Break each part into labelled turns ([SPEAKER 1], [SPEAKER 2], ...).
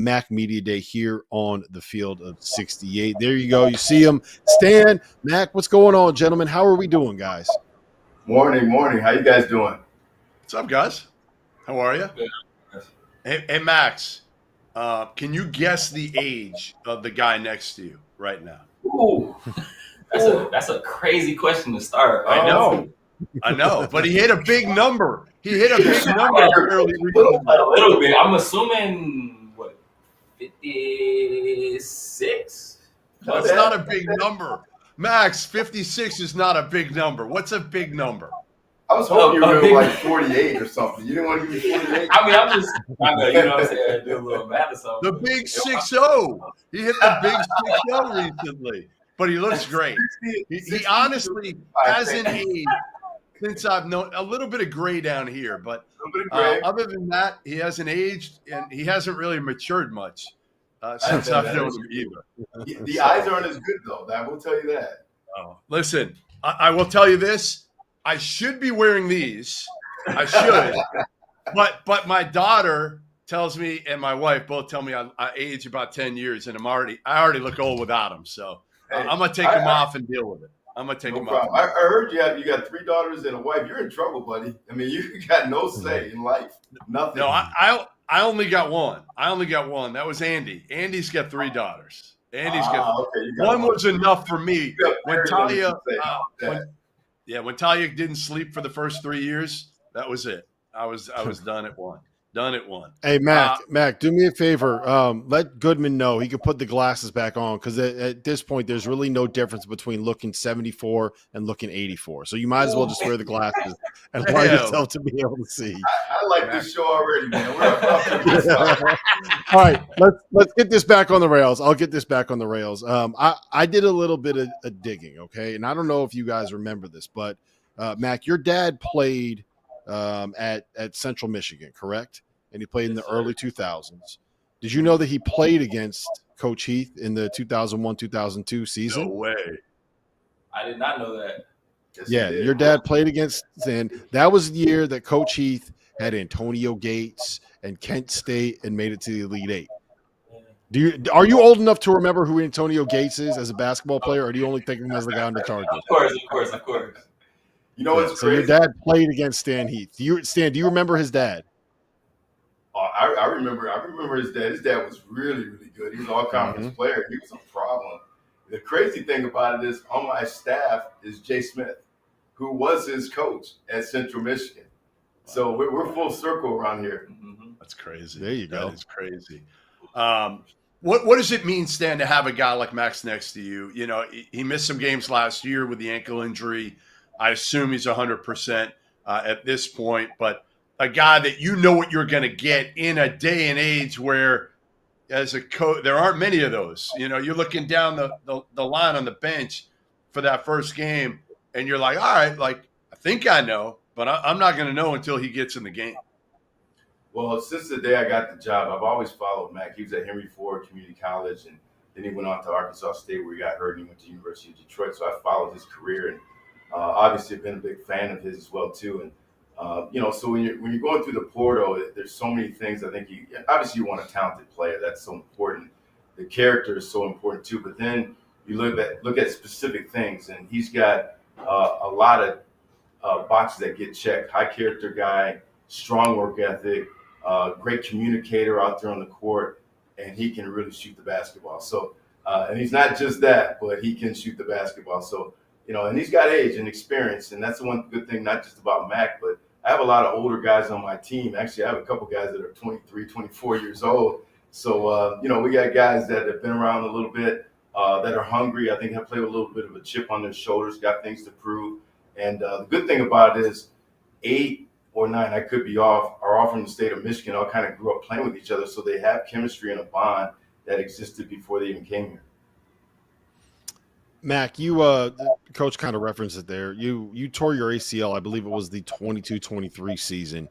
[SPEAKER 1] Mac Media Day here on the field of 68. There you go. You see him. Stan, Mac, what's going on, gentlemen? How are we doing, guys?
[SPEAKER 2] Morning. How you guys doing?
[SPEAKER 3] What's up, guys? How are you? Hey, Max, can you guess the age of the guy next to you right now?
[SPEAKER 4] Ooh, that's a crazy question to start.
[SPEAKER 3] I know, but he hit a big number. He hit a big number fairly recently.
[SPEAKER 4] A little bit. I'm assuming, 56?
[SPEAKER 3] That's not a big number. Max, 56 is not a big number. What's a big number?
[SPEAKER 2] I was hoping you were like 48 or something. You didn't want to give me 48?
[SPEAKER 4] I mean, I'm just trying to, you know what I'm saying, do a little math or something.
[SPEAKER 3] The big 6-0. He hit the big 6-0 recently, but he looks great. He honestly hasn't aged since I've known. A little bit of gray down here, but other than that, he hasn't aged, and he hasn't really matured much since I've known him either.
[SPEAKER 2] The eyes aren't as good, though. I will tell you that.
[SPEAKER 3] Oh, listen, I will tell you this. I should be wearing these. I should. But my daughter tells me, and my wife both tell me I age about 10 years, and I already look old without them. So I'm going to take them off and deal with it. I'm going to take them off.
[SPEAKER 2] I heard you got 3 daughters and a wife. You're in trouble, buddy. I mean, you got no say in life. Nothing.
[SPEAKER 3] No, I only got one. That was Andy. Andy's got 3 daughters. Andy's got one was enough for me. When Talia when Talia didn't sleep for the first 3 years, that was it. I was done at one.
[SPEAKER 1] Hey, Mac, do me a favor. Let Goodman know he can put the glasses back on, because at this point, there's really no difference between looking 74 and looking 84. So you might as well just wear the glasses and allow yourself to be able to see.
[SPEAKER 2] I like this show already, man. We're about to get started.
[SPEAKER 1] All right, let's get this back on the rails. I'll get this back on the rails. I did a little bit of digging, okay? And I don't know if you guys remember this, but Mac, your dad played at Central Michigan, correct? And he played in the early 2000s. Did you know that he played against Coach Heath in the 2001-2002 season?
[SPEAKER 3] No way.
[SPEAKER 4] I did not know that.
[SPEAKER 1] Yeah, your dad played against, and that was the year that Coach Heath had Antonio Gates and Kent State and made it to the Elite Eight. Are you old enough to remember who Antonio Gates is as a basketball player, or do you only think of him as the guy on the Chargers?
[SPEAKER 4] Of course.
[SPEAKER 2] You know what's
[SPEAKER 1] so
[SPEAKER 2] crazy?
[SPEAKER 1] Your dad played against Stan Heath. Stan, do you remember his dad?
[SPEAKER 2] I remember his dad. His dad was really, really good. He was an all-conference player. He was a problem. The crazy thing about it is, on my staff is Jay Smith, who was his coach at Central Michigan. So we're full circle around here.
[SPEAKER 3] That's crazy.
[SPEAKER 1] There you go.
[SPEAKER 3] That is crazy. What does it mean, Stan, to have a guy like Max next to you? You know, he missed some games last year with the ankle injury. I assume he's 100% at this point, but a guy that you know what you're going to get in a day and age where, as a coach, there aren't many of those. You know, you're looking down the line on the bench for that first game, and you're like, all right, like, I think I know, but I'm not going to know until he gets in the game.
[SPEAKER 2] Well, since the day I got the job, I've always followed Mac. He was at Henry Ford Community College, and then he went on to Arkansas State, where he got hurt, and he went to the University of Detroit. So I followed his career, and obviously I've been a big fan of his as well, too. And so when you're going through the portal, there's so many things. I think obviously you want a talented player. That's so important. The character is so important too. But then you look at specific things, and he's got a lot of boxes that get checked. High character guy, strong work ethic, great communicator out there on the court, and he can really shoot the basketball. So and he's not just that, but he can shoot the basketball. So and he's got age and experience, and that's the one good thing, not just about Mac, but I have a lot of older guys on my team. Actually, I have a couple guys that are 23, 24 years old. So, we got guys that have been around a little bit, that are hungry. I think have played with a little bit of a chip on their shoulders, got things to prove. And the good thing about it is 8 or 9, I could be off, are all from the state of Michigan, all kind of grew up playing with each other. So they have chemistry and a bond that existed before they even came here.
[SPEAKER 1] Mac, you coach kind of referenced it there. You tore your ACL, I believe it was the 22-23 season.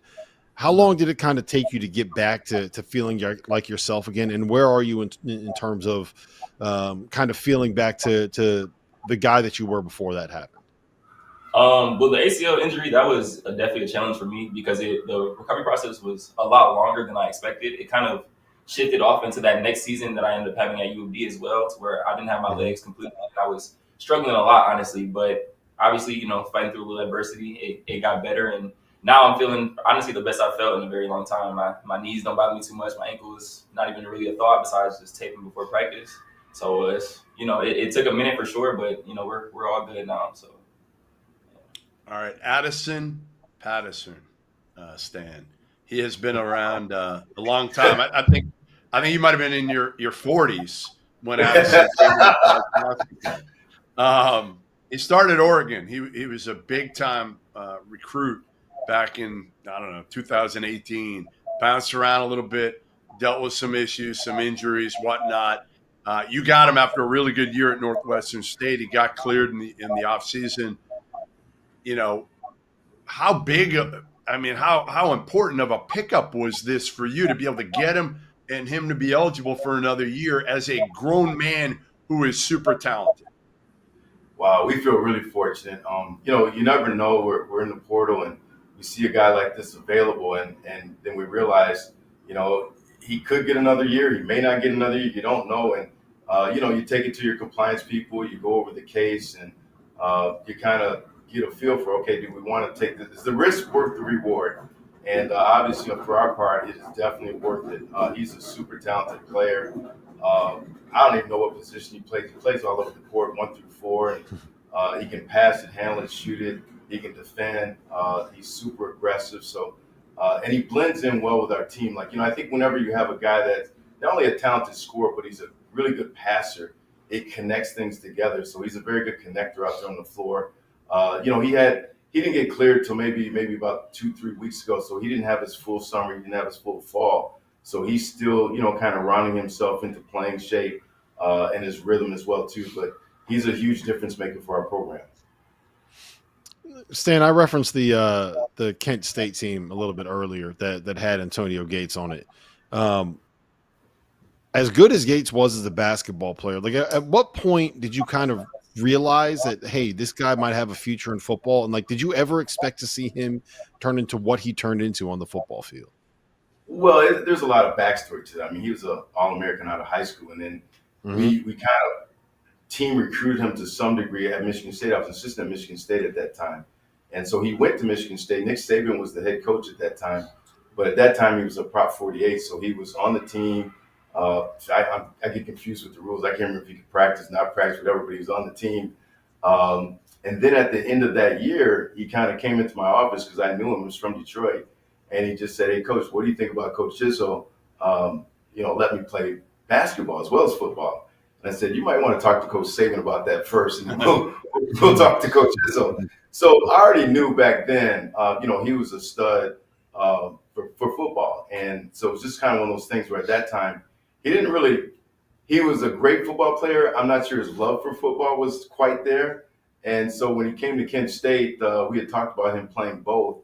[SPEAKER 1] How long did it kind of take you to get back to feeling like yourself again? And where are you in terms of kind of feeling back to the guy that you were before that happened?
[SPEAKER 4] Well, the ACL injury, that was definitely a challenge for me, because the recovery process was a lot longer than I expected. It kind of shifted off into that next season that I ended up having at UOB as well, to where I didn't have my legs completely. I was struggling a lot, honestly, but obviously, fighting through a little adversity, it got better. And now I'm feeling, honestly, the best I've felt in a very long time. My knees don't bother me too much. My ankle is not even really a thought besides just taping before practice. So it's, it took a minute for sure, but, we're all good now. So.
[SPEAKER 3] All right. Addison Patterson, Stan. He has been around a long time. I think you might have been in your 40s when Addison he started at Oregon. He was a big-time recruit back in, 2018. Bounced around a little bit, dealt with some issues, some injuries, whatnot. You got him after a really good year at Northwestern State. He got cleared in the offseason. How big how important of a pickup was this for you to be able to get him and him to be eligible for another year as a grown man who is super talented?
[SPEAKER 2] Wow, we feel really fortunate. You never know. We're in the portal and we see a guy like this available, and then we realize, he could get another year. He may not get another year. You don't know. And, you take it to your compliance people. You go over the case and you kind of get a feel for, okay, do we want to take this? Is the risk worth the reward? And obviously, for our part, it is definitely worth it. He's a super talented player. I don't even know what position he plays. He plays all over the court, 1 through 4. And, he can pass it, handle it, shoot it. He can defend. He's super aggressive. So, and he blends in well with our team. I think whenever you have a guy that's not only a talented scorer, but he's a really good passer, it connects things together. So he's a very good connector out there on the floor. He didn't get cleared till maybe about 2-3 weeks ago. So he didn't have his full summer. He didn't have his full fall. So he's still, kind of rounding himself into playing shape and his rhythm as well, too. But he's a huge difference maker for our program.
[SPEAKER 1] Stan, I referenced the Kent State team a little bit earlier that had Antonio Gates on it. As good as Gates was as a basketball player, at what point did you kind of realize that, hey, this guy might have a future in football? And did you ever expect to see him turn into what he turned into on the football field?
[SPEAKER 2] Well, there's a lot of backstory to that. I mean, he was an All-American out of high school, and then we kind of team recruited him to some degree at Michigan State. I was an assistant at Michigan State at that time. And so he went to Michigan State. Nick Saban was the head coach at that time. But at that time, he was a Prop 48, so he was on the team. I get confused with the rules. I can't remember if he could practice, not practice, whatever, but he was on the team. And then at the end of that year, he kind of came into my office because I knew him. He was from Detroit. And he just said, hey, Coach, what do you think about Coach Chisholm? Let me play basketball as well as football. And I said, you might want to talk to Coach Saban about that first, and then we'll talk to Coach Chisholm. So I already knew back then, he was a stud for football. And so it was just kind of one of those things where at that time, he was a great football player. I'm not sure his love for football was quite there. And so when he came to Kent State, we had talked about him playing both.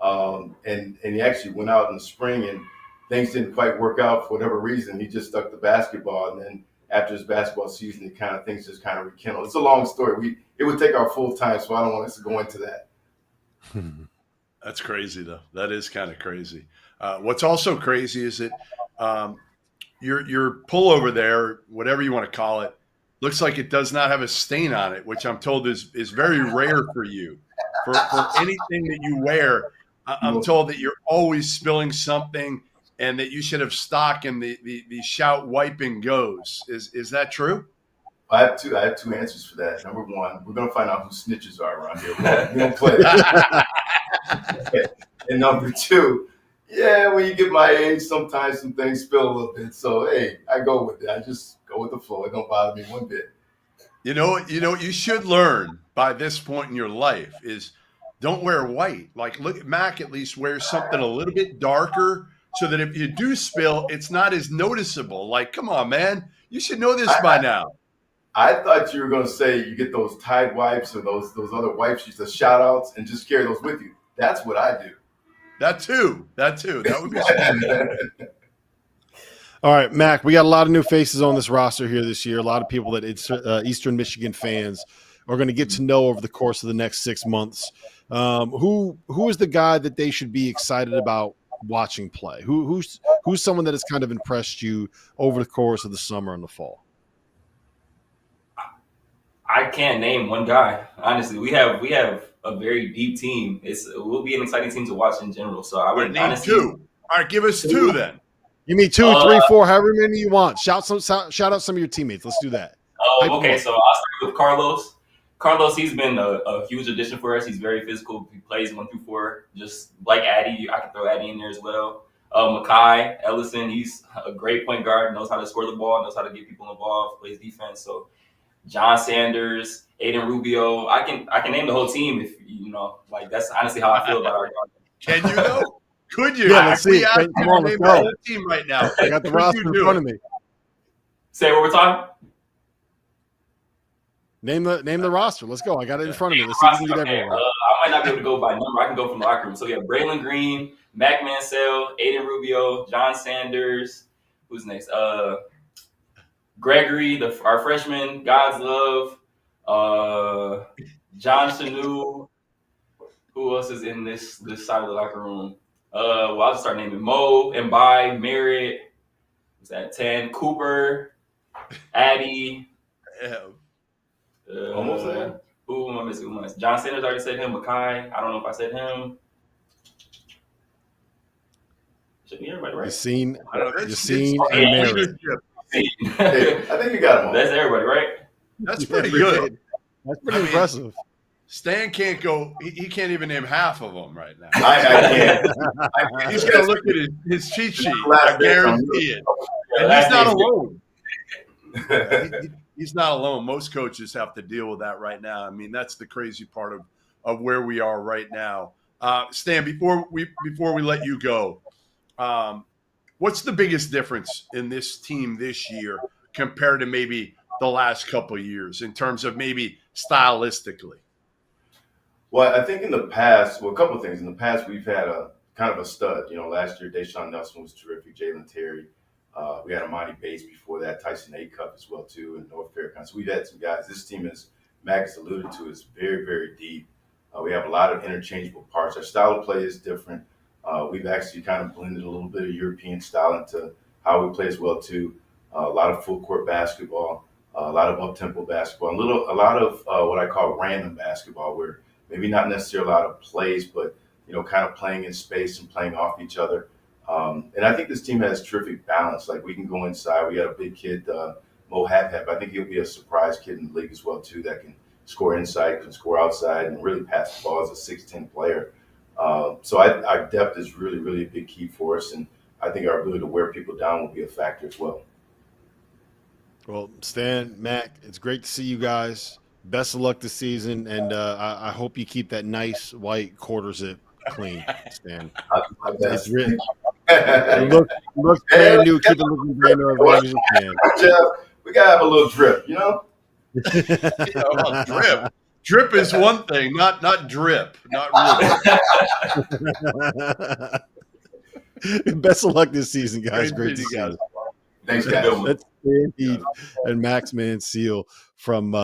[SPEAKER 2] And he actually went out in the spring and things didn't quite work out for whatever reason. He just stuck to basketball. And then after his basketball season, things just kind of rekindled. It's a long story. It would take our full time, so I don't want us to go into that.
[SPEAKER 3] That's crazy, though. That is kind of crazy. What's also crazy is that your pullover there, whatever you want to call it, looks like it does not have a stain on it, which I'm told is very rare for you. For anything that you wear, I'm told that you're always spilling something and that you should have stock in the shout wipe and goes. Is that true?
[SPEAKER 2] I have two answers for that. Number one, we're going to find out who snitches are around here. We don't play. And number two, when you get my age, sometimes some things spill a little bit. So, hey, I go with it. I just go with the flow. It don't bother me one bit.
[SPEAKER 3] You know what you should learn by this point in your life is don't wear white. Look, Mac at least wears something a little bit darker so that if you do spill, it's not as noticeable. Come on, man. You should know this by now.
[SPEAKER 2] I thought you were going to say you get those Tide wipes or those other wipes, the shout outs, and just carry those with you. That's what I do.
[SPEAKER 3] That too. That would be smart.
[SPEAKER 1] All right, Mac, we got a lot of new faces on this roster here this year. A lot of people that Eastern Michigan fans are going to get to know over the course of the next 6 months. Who is the guy that they should be excited about watching play? Who's someone that has kind of impressed you over the course of the summer and the fall?
[SPEAKER 4] I can't name one guy. Honestly, we have a very deep team. It will be an exciting team to watch in general. So I would
[SPEAKER 3] name
[SPEAKER 4] honestly,
[SPEAKER 3] 2. All right, give us 2 then.
[SPEAKER 1] Give me 2, 3, 4, however many you want. Shout out some of your teammates. Let's do that.
[SPEAKER 4] Okay, so I'll start with Carlos. Carlos, he's been a huge addition for us. He's very physical. He plays 1 through 4, just like Addy. I can throw Addy in there as well. Makai Ellison, he's a great point guard. Knows how to score the ball. Knows how to get people involved. Plays defense. So John Sanders, Aiden Rubio. I can name the whole team if like that's honestly how I feel about our guard.
[SPEAKER 3] Can you know? Could you?
[SPEAKER 1] Yeah, let's see.
[SPEAKER 3] Come on, let's go. The team right now.
[SPEAKER 1] I got the roster in front of me.
[SPEAKER 4] Say what we're talking.
[SPEAKER 1] Name the roster. Let's go. I got it in front of me. Let's see if we can get everyone.
[SPEAKER 4] I might not be able to go by number. I can go from the locker room. So we have Braylon Green, Mac Mansell, Aiden Rubio, John Sanders. Who's next? Gregory, our freshman, God's Love, John Sanu. Who else is in this side of the locker room? I'll just start naming Mo, Mbai, Merritt. Who's that? 10, Cooper, Addy.
[SPEAKER 2] Almost there.
[SPEAKER 4] Who am I missing? John Sanders already said him. Makai. I don't know if I said him. Should be everybody, right?
[SPEAKER 1] Yassine,
[SPEAKER 4] and
[SPEAKER 1] Merritt.
[SPEAKER 2] I think you got them all.
[SPEAKER 4] That's everybody, right?
[SPEAKER 3] That's pretty good.
[SPEAKER 1] That's pretty impressive.
[SPEAKER 3] Stan can't go. He can't even name half of them right now.
[SPEAKER 2] I can't.
[SPEAKER 3] He's going to look at his cheat sheet. I guarantee it. And he's not alone. He's not alone. Most coaches have to deal with that right now. I mean, that's the crazy part of where we are right now. Stan, before we let you go, what's the biggest difference in this team this year compared to maybe the last couple of years in terms of maybe stylistically?
[SPEAKER 2] Well, I think in the past, a couple of things. In the past, we've had a kind of a stud. Last year, Deshaun Nelson was terrific. Jalen Terry. We had Amani Bates before that, Tyson Acuff as well, too, in North Carolina. So we've had some guys. This team, as Max alluded to, is very, very deep. We have a lot of interchangeable parts. Our style of play is different. We've actually kind of blended a little bit of European style into how we play as well, too. A lot of full court basketball, a lot of up-tempo basketball, a lot of what I call random basketball, where maybe not necessarily a lot of plays, but, kind of playing in space and playing off each other. And I think this team has terrific balance. Like, we can go inside. We got a big kid, Mo Habhab. I think he'll be a surprise kid in the league as well, too, that can score inside, can score outside, and really pass the ball as a 6'10" player. So our depth is really, really a big key for us, and I think our ability to wear people down will be a factor as well.
[SPEAKER 1] Well, Stan, Mac, it's great to see you guys. Best of luck this season, and I hope you keep that nice white quarter zip clean, Stan. It's really look brand new. Keep it looking brand new as long as you can.
[SPEAKER 2] Jeff, we gotta have a little drip,
[SPEAKER 3] Drip. Drip is one thing, not drip. Not really.
[SPEAKER 1] Best of luck this season, guys. Great to see you.
[SPEAKER 2] Thanks, guys.
[SPEAKER 1] That's Stan Heath and Max Mansell from